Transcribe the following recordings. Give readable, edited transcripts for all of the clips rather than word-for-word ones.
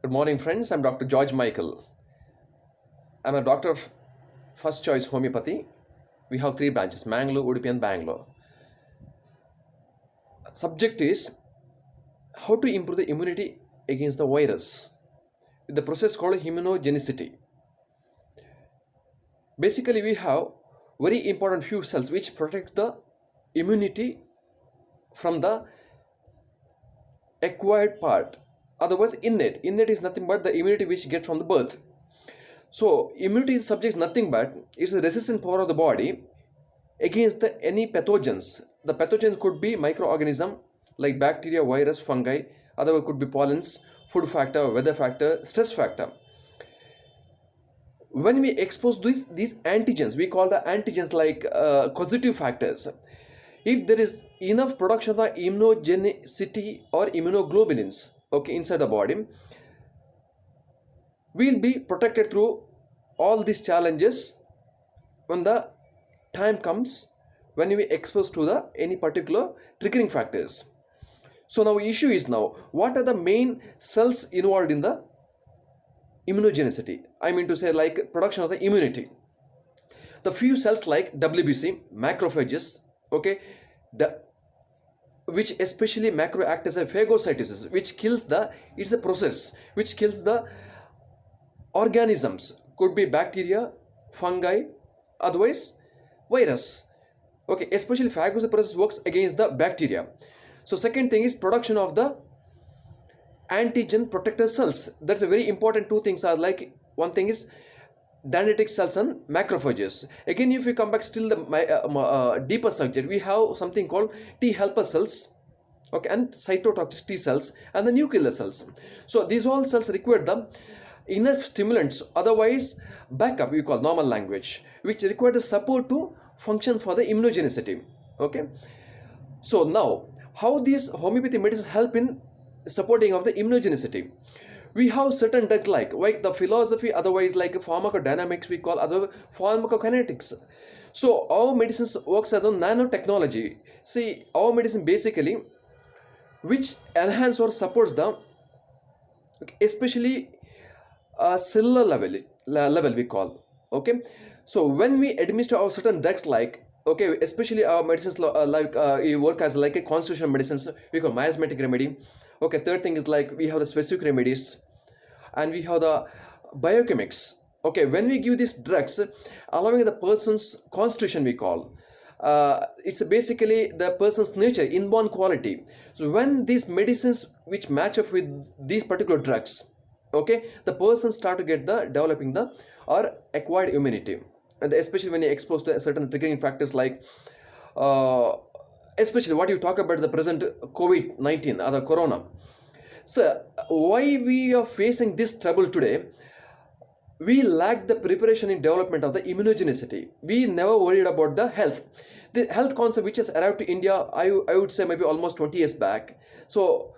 Good morning, friends. I'm Dr. George Michael. I'm a doctor of first choice homeopathy. We have three branches: Mangalore, Udupi, and Bangalore. Subject is how to improve the immunity against the virus. The process called immunogenicity. Basically, we have very important few cells which protects the immunity from the acquired part. Otherwise, innate. Innate is nothing but the immunity which you get from the birth. So, immunity is subject nothing but it's the resistant power of the body against any pathogens. The pathogens could be microorganism like bacteria, virus, fungi. Otherwise, could be pollens, food factor, weather factor, stress factor. When we expose these antigens, we call the antigens like causative factors. If there is enough production of the immunogenicity or immunoglobulins, okay, inside the body, we'll be protected through all these challenges when the time comes when we expose to the any particular triggering factors. So now issue is now what are the main cells involved in the immunogenicity? I mean to say like production of the immunity. The few cells like WBC, macrophages, okay, which especially macro act as a phagocytosis, which kills it's a process which kills the organisms, could be bacteria, fungi, otherwise virus. Okay, especially phagocytosis process works against the bacteria. So second thing is production of the antigen protector cells. That's a very important. Two things are like, one thing is dendritic cells and macrophages. Again, if we come back still the deeper subject, we have something called T helper cells, okay, and cytotoxic T cells and the nuclear cells. So these all cells require the enough stimulants, otherwise backup we call normal language, which require the support to function for the immunogenicity. Okay, so now how these homeopathy medicines help in supporting of the immunogenicity? We have certain drugs like the philosophy, otherwise like pharmacodynamics, we call other pharmacokinetics. So our medicines works as a nanotechnology. See, our medicine basically which enhance or supports the especially cellular level we call. Okay, so when we administer our certain drugs like, okay, especially our medicines we work as like a constitutional medicines, we call miasmatic remedy. Okay, third thing is like we have the specific remedies and we have the biochemics. Okay, when we give these drugs, allowing the person's constitution we call, it's basically the person's nature, inborn quality. So when these medicines which match up with these particular drugs, okay, the person start to get the developing the or acquired immunity, and especially when you expose to certain triggering factors like especially what you talk about the present COVID-19 or the corona. So why we are facing this trouble today? We lack the preparation in development of the immunogenicity. We never worried about the health. The health concept which has arrived to India, I would say maybe almost 20 years back. So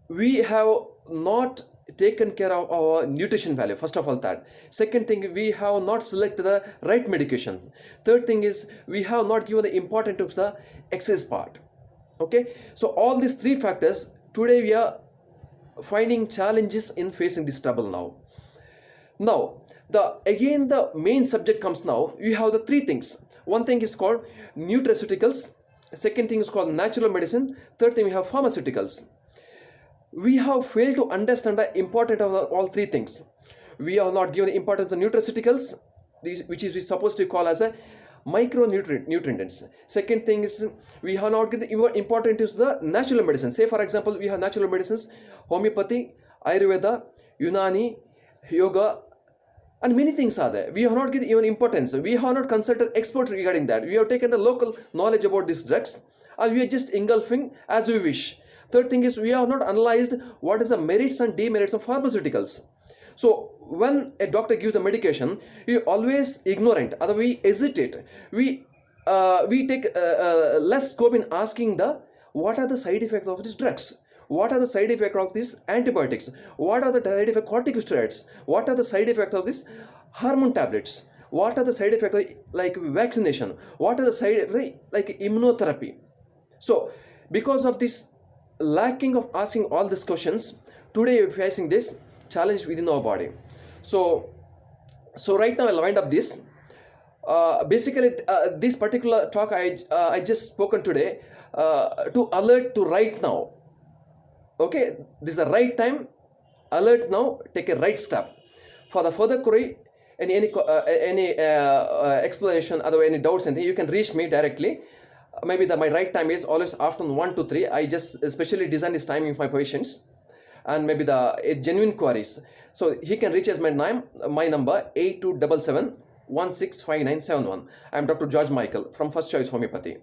we have not taken care of our nutrition value, first of all that. Second thing, we have not selected the right medication. Third thing is we have not given the importance of the exercise part. Okay, so all these three factors today we are finding challenges in facing this trouble now. Now, the main subject comes now. You have the three things. One thing is called nutraceuticals. Second thing is called natural medicine. Third thing we have pharmaceuticals. We have failed to understand the importance of all three things. We are not given the importance of the nutraceuticals, which is we supposed to call as a micronutrients. Second thing is we have not given the importance is the natural medicine. Say for example, we have natural medicines, homeopathy, Ayurveda, Unani, yoga, and many things are there. We have not given even importance. We have not consulted experts regarding that. We have taken the local knowledge about these drugs and we are just engulfing as we wish. Third thing is we have not analyzed what is the merits and demerits of pharmaceuticals. So when a doctor gives the medication, we always ignorant, or we hesitate. We take less scope in asking what are the side effects of these drugs. What are the side effects of these antibiotics? What are the side effects of corticosteroids? What are the side effects of these hormone tablets? What are the side effects of like vaccination? What are the side effects like immunotherapy? So because of this lacking of asking all these questions, today we're facing this challenge within our body. So right now I'll wind up this. Basically, this particular talk I just spoken today to alert to right now. Okay, this is the right time. Alert now. Take a right step. For the further query, any explanation, other any doubts, anything, you can reach me directly. Maybe my right time is always afternoon 1 to 3. I just especially design this timing for my patients, and maybe the genuine queries. So he can reach as my number 8277 165971. I am Dr. George Michael from First Choice Homeopathy.